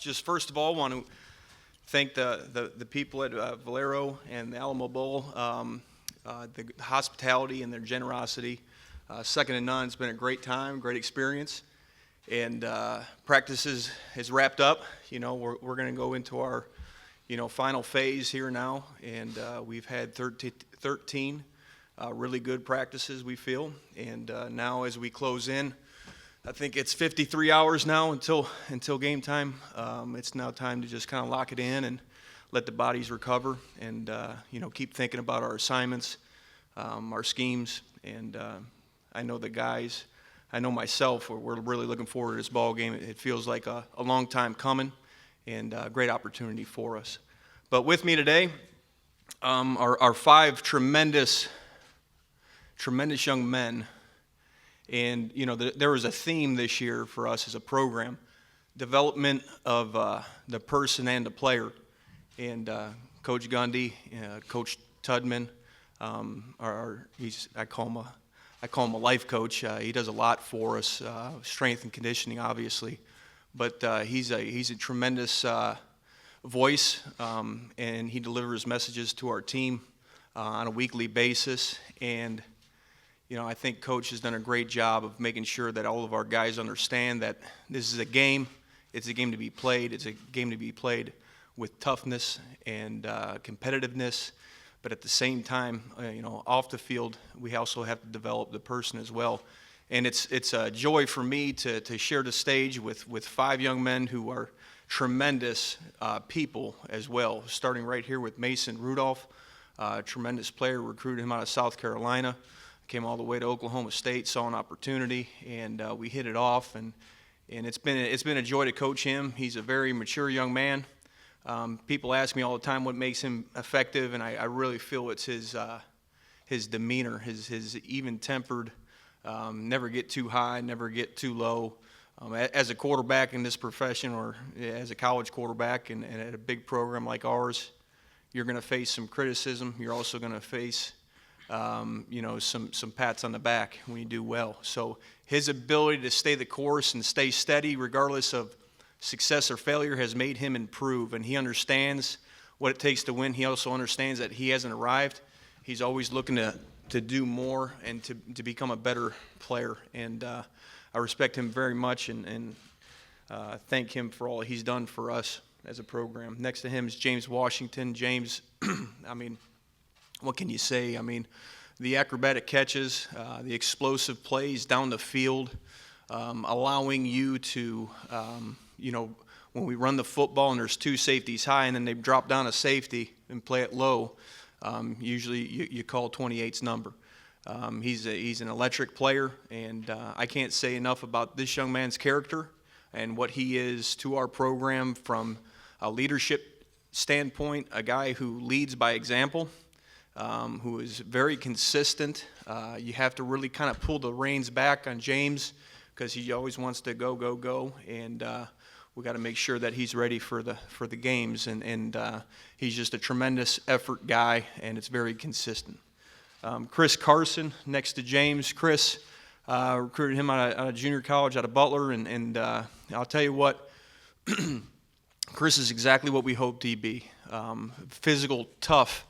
Just first of all, want to thank the people at Valero and the Alamo Bowl, the hospitality and their generosity. Second to none. It's been a great time, great experience, and practice is wrapped up. We're going to go into our final phase here now, and we've had 13 really good practices, we feel, and now as we close in, I think it's 53 hours now until game time. It's now time to just kind of lock it in and let the bodies recover, and keep thinking about our assignments, our schemes, and I know the guys, I know myself, we're really looking forward to this ball game. It feels like a long time coming, and a great opportunity for us. But with me today are five tremendous young men. And, there was a theme this year for us as a program, development of the person and the player. And Coach Gundy, Coach Tudman, I call him a life coach. He does a lot for us, strength and conditioning, obviously. But he's a tremendous voice, and he delivers messages to our team on a weekly basis. And I think Coach has done a great job of making sure that all of our guys understand that this is a game. It's a game to be played. It's a game to be played with toughness and competitiveness. But at the same time, off the field, we also have to develop the person as well. And it's a joy for me to share the stage with five young men who are tremendous people as well, starting right here with Mason Rudolph, tremendous player, recruited him out of South Carolina. Came all the way to Oklahoma State, saw an opportunity, and we hit it off. And it's been a joy to coach him. He's a very mature young man. People ask me all the time what makes him effective, and I really feel it's his demeanor, his even-tempered, never get too high, never get too low. As a quarterback in this profession, or as a college quarterback, and at a big program like ours, you're going to face some criticism. You're also going to face some pats on the back when you do well. So his ability to stay the course and stay steady regardless of success or failure has made him improve, and he understands what it takes to win. He also understands that he hasn't arrived. He's always looking to do more and to become a better player, and I respect him very much and thank him for all he's done for us as a program. Next to him is James Washington. James, what can you say? The acrobatic catches, the explosive plays down the field, allowing you to, when we run the football and there's two safeties high and then they drop down a safety and play it low, usually you call 28's number. He's an electric player, and I can't say enough about this young man's character and what he is to our program from a leadership standpoint, a guy who leads by example. Who is very consistent. You have to really kind of pull the reins back on James because he always wants to go, and we got to make sure that he's ready for the games. And he's just a tremendous effort guy, and it's very consistent. Chris Carson next to James. Chris recruited him out of junior college, out of Butler, and I'll tell you what, Chris is exactly what we hoped he'd be. Physical, tough.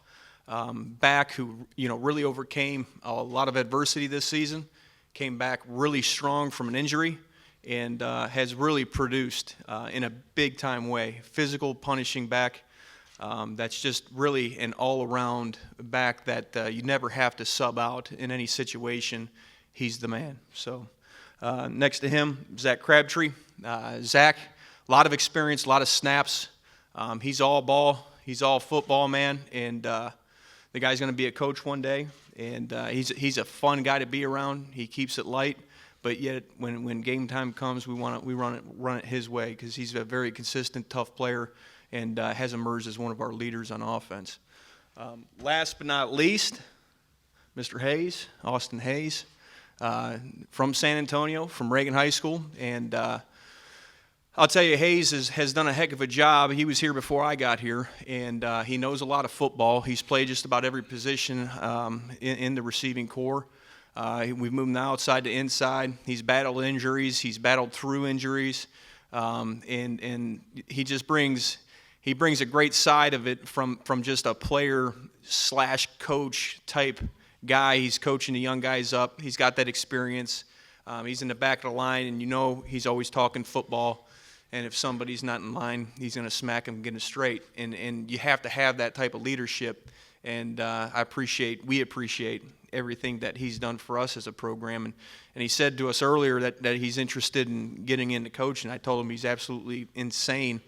Back who really overcame a lot of adversity this season, came back really strong from an injury, and has really produced in a big-time way. Physical, punishing back. That's just really an all-around back that you never have to sub out in any situation. He's the man. So next to him, Zach Crabtree. Zach, a lot of experience, a lot of snaps. He's all ball. He's all football, man, and the guy's going to be a coach one day, and he's a fun guy to be around. He keeps it light, but yet when game time comes, we run it his way because he's a very consistent, tough player, and has emerged as one of our leaders on offense. Last but not least, Mr. Hayes, Austin Hayes, from San Antonio, from Reagan High School, and I'll tell you, Hayes has done a heck of a job. He was here before I got here, and he knows a lot of football. He's played just about every position in the receiving corps. We've moved from outside to inside. He's battled injuries. He's battled through injuries. And he just brings a great side of it from just a player / coach type guy. He's coaching the young guys up. He's got that experience. He's in the back of the line, and he's always talking football. And if somebody's not in line, he's going to smack him and get him straight. And you have to have that type of leadership. And we appreciate everything that he's done for us as a program. And he said to us earlier that he's interested in getting into coaching. I told him he's absolutely insane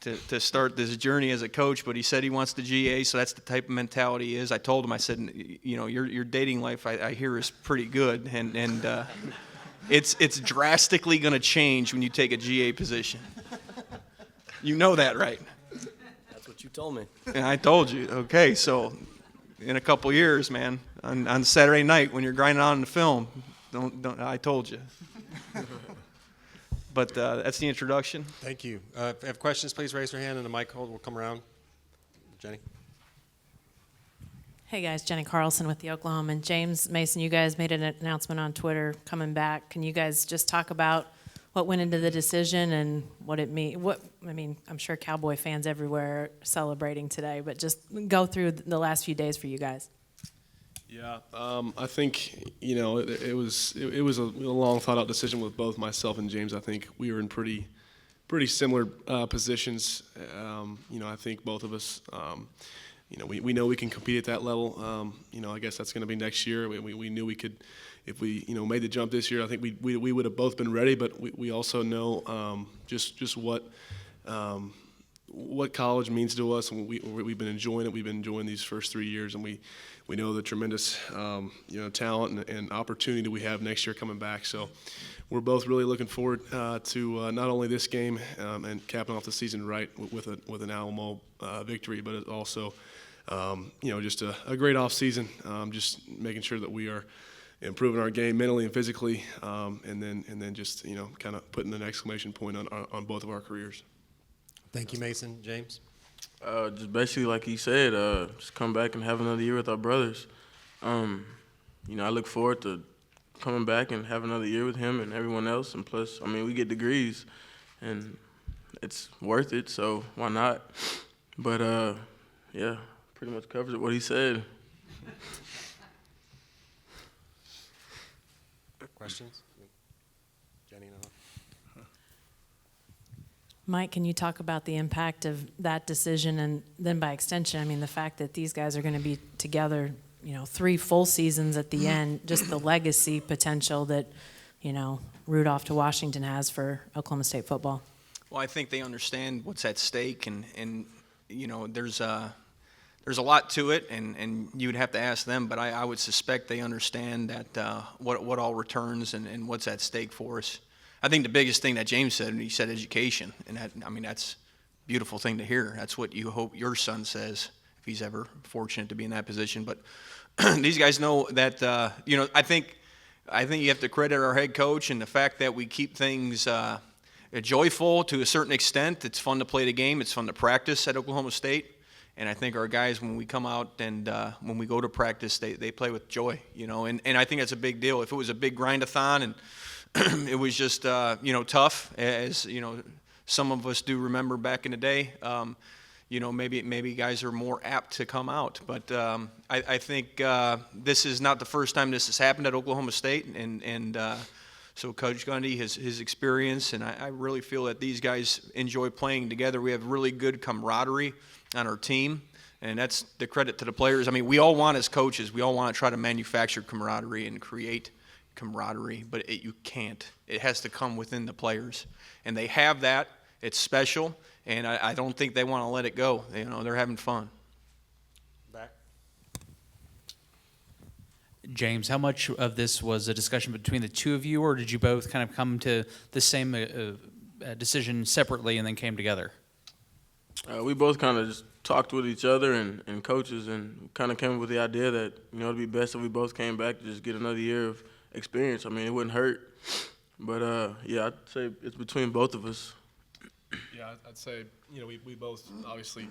to start this journey as a coach, but he said he wants the GA, so that's the type of mentality he is. I told him, I said, your dating life, I hear, is pretty good, and it's drastically going to change when you take a GA position. You know that, right? That's what you told me. And I told you. Okay, so in a couple years, man, on Saturday night when you're grinding on the film, don't I told you. But that's the introduction. Thank you. If you have questions, please raise your hand, and the mic holder will come around. Jenny. Hey guys, Jenny Carlson with the Oklahoma. And James Mason, you guys made an announcement on Twitter coming back. Can you guys just talk about what went into the decision and what it means? I'm sure Cowboy fans everywhere are celebrating today, but just go through the last few days for you guys. Yeah, I think it was a long thought out decision with both myself and James. I think we were in pretty similar positions. I think both of us. We know we can compete at that level. I guess that's going to be next year. We knew we could, if we made the jump this year. I think we would have both been ready. But we also know just what college means to us, and we've been enjoying it. We've been enjoying these first 3 years, and we know the tremendous talent and opportunity that we have next year coming back. So we're both really looking forward to not only this game and capping off the season right with an Alamo victory, but also just a great off season. Just making sure that we are improving our game mentally and physically, and then just kind of putting an exclamation point on both of our careers. Thank you, Mason. James? Just basically like he said, just come back and have another year with our brothers. I look forward to coming back and have another year with him and everyone else. And plus, we get degrees, and it's worth it, so why not? But, yeah, pretty much covers it what he said. Questions? Jenny, no. Mike, can you talk about the impact of that decision, and then by extension, the fact that these guys are going to be together, 3 full seasons at the end, just the legacy potential that, Rudolph to Washington has for Oklahoma State football? Well, I think they understand what's at stake, and there's a lot to it, and you would have to ask them, but I would suspect they understand that what all returns and what's at stake for us. I think the biggest thing that James said, he said education, and that's a beautiful thing to hear. That's what you hope your son says if he's ever fortunate to be in that position. But these guys know that, I think you have to credit our head coach and the fact that we keep things joyful to a certain extent. It's fun to play the game. It's fun to practice at Oklahoma State. And I think our guys, when we come out and when we go to practice, they play with joy, and I think that's a big deal. If it was a big grind-a-thon and it was just, tough, as, some of us do remember back in the day. Maybe guys are more apt to come out. But I think this is not the first time this has happened at Oklahoma State. And so Coach Gundy, his experience, and I really feel that these guys enjoy playing together. We have really good camaraderie on our team, and that's the credit to the players. We all want, as coaches, we all want to try to manufacture camaraderie and create camaraderie, but you can't. It has to come within the players, and they have that. It's special, and I don't think they want to let it go. They're having fun. Back. James, how much of this was a discussion between the two of you, or did you both kind of come to the same decision separately and then came together? We both kind of just talked with each other and coaches, and kind of came up with the idea that, it'd be best if we both came back to just get another year of experience. It wouldn't hurt. But, I'd say it's between both of us. Yeah, I'd say, we both obviously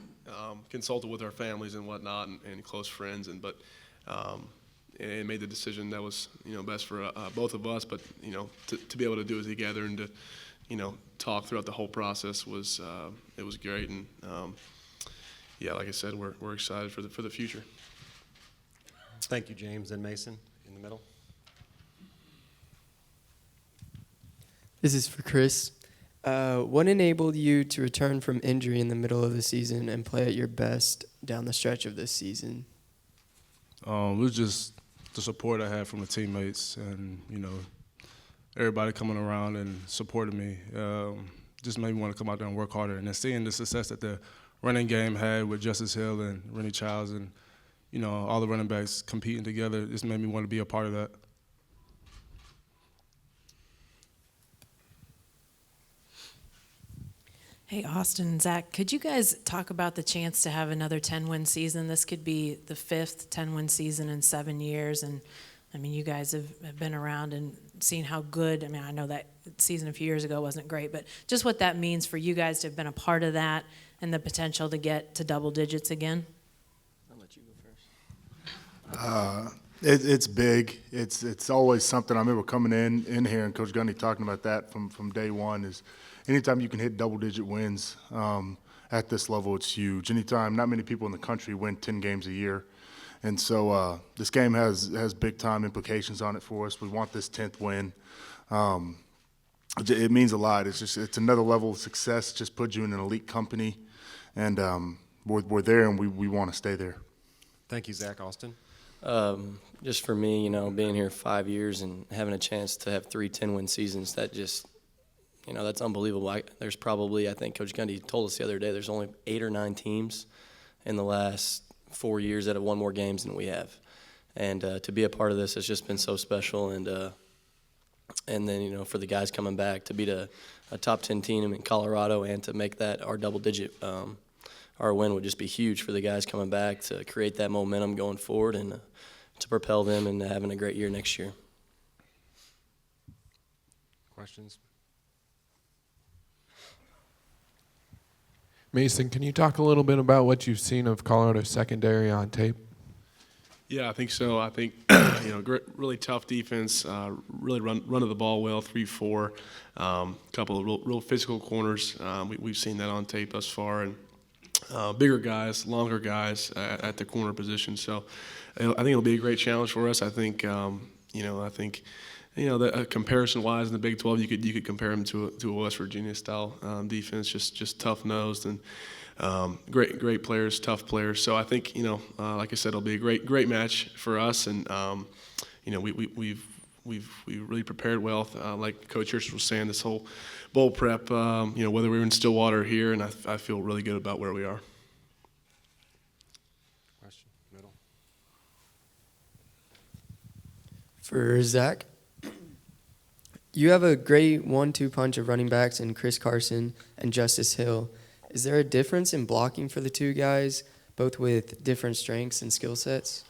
consulted with our families and whatnot and close friends, and made the decision that was, best for both of us, but, to be able to do it together and to, talk throughout the whole process was it was great. And yeah, like I said, we're excited for the future. Thank you, James and Mason in the middle. This is for Chris. What enabled you to return from injury in the middle of the season and play at your best down the stretch of this season? It was just the support I had from the teammates and, everybody coming around and supporting me. Just made me want to come out there and work harder. And then seeing the success that the running game had with Justice Hill and Rennie Childs and, all the running backs competing together, just made me want to be a part of that. Hey, Austin and Zach, could you guys talk about the chance to have another 10-win season? This could be the 5th 10-win season in 7 years. And, you guys have been around and seen how good, I know that season a few years ago wasn't great, but just what that means for you guys to have been a part of that and the potential to get to double digits again. I'll let you go first. It's big. It's always something. I remember coming in here and Coach Gundy talking about that from day one is anytime you can hit double-digit wins at this level, it's huge. Anytime, not many people in the country win 10 games a year. And so this game has big-time implications on it for us. We want this 10th win. It means a lot. It's another level of success. It just puts you in an elite company. And we're there, and we want to stay there. Thank you, Zach. Austin? Just for me, being here 5 years and having a chance to have 3 10-win seasons, that just that's unbelievable. There's probably, I think Coach Gundy told us the other day, there's only 8 or 9 teams in the last 4 years that have won more games than we have. And to be a part of this has just been so special. And then, for the guys coming back, to beat a top 10 team in Colorado and to make that our double-digit our win would just be huge for the guys coming back to create that momentum going forward and to propel them into having a great year next year. Questions? Mason, can you talk a little bit about what you've seen of Colorado's secondary on tape? Yeah, I think so. I think really tough defense. Really run of the ball well, 3-4. Couple of real physical corners. We've seen that on tape thus far, and bigger guys, longer guys at the corner position. So I think it'll be a great challenge for us. I think comparison-wise in the Big 12, you could compare them to a West Virginia style defense, just tough nosed and great players, tough players. So I think like I said, it'll be a great match for us, and we've really prepared well. Like Coach Hirsch was saying, this whole bowl prep, whether we were in Stillwater or here, and I feel really good about where we are. Question, middle. For Zach, you have a great 1-2 punch of running backs in Chris Carson and Justice Hill. Is there a difference in blocking for the two guys, both with different strengths and skill sets?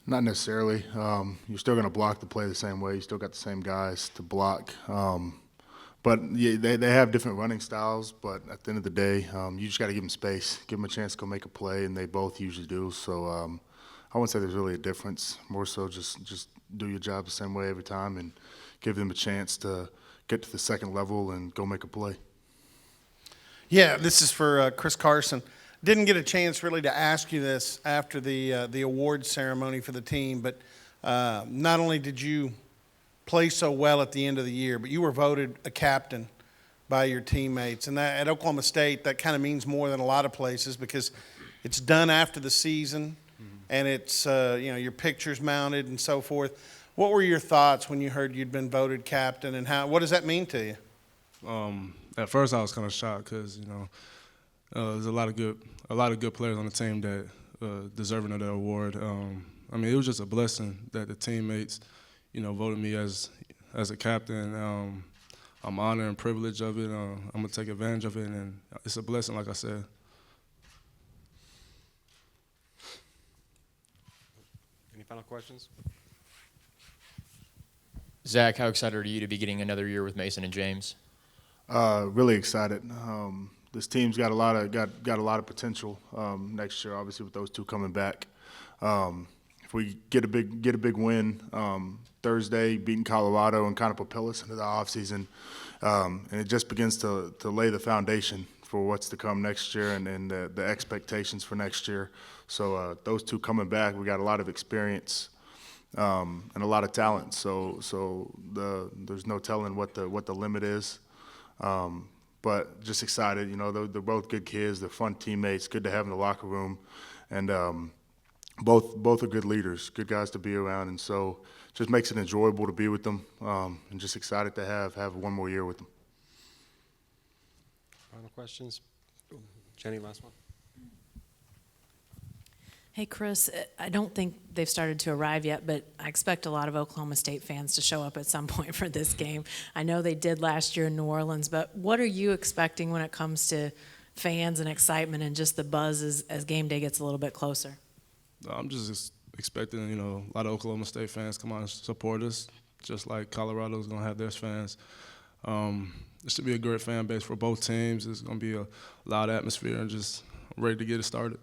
Not necessarily. You're still going to block the play the same way. You still got the same guys to block. But yeah, they have different running styles. But at the end of the day, you just got to give them space, give them a chance to go make a play, and they both usually do. So I wouldn't say there's really a difference. More so just do your job the same way every time and give them a chance to get to the second level and go make a play. Yeah, this is for Chris Carson. Didn't get a chance really to ask you this after the awards ceremony for the team, but not only did you play so well at the end of the year, but you were voted a captain by your teammates. And that, at Oklahoma State, that kind of means more than a lot of places because it's done after the season, and it's your picture's mounted and so forth. What were your thoughts when you heard you'd been voted captain, and what does that mean to you? At first, I was kind of shocked because there's a lot of good players on the team that deserving of the award. It was just a blessing that the teammates, voted me as a captain. I'm honored and privileged of it. I'm gonna take advantage of it, and it's a blessing, like I said. Any final questions? Zach, how excited are you to be getting another year with Mason and James? Really excited. This team's got a lot of potential next year. Obviously, with those two coming back, if we get a big win Thursday, beating Colorado, and kind of propel us into the offseason, And it just begins to lay the foundation for what's to come next year and the expectations for next year. So those two coming back, we got a lot of experience and a lot of talent. So there's no telling what the limit is. But just excited, you know, they're both good kids. They're fun teammates, good to have in the locker room. And both are good leaders, good guys to be around. And so just makes it enjoyable to be with them, and just excited to have one more year with them. Final questions? Jenny, last one. Hey, Chris, I don't think they've started to arrive yet, but I expect a lot of Oklahoma State fans to show up at some point for this game. I know they did last year in New Orleans, but what are you expecting when it comes to fans and excitement and just the buzz as game day gets a little bit closer? I'm just expecting, you know, a lot of Oklahoma State fans come out and support us, just like Colorado's going to have their fans. This should be a great fan base for both teams. It's going to be a loud atmosphere, and just ready to get it started.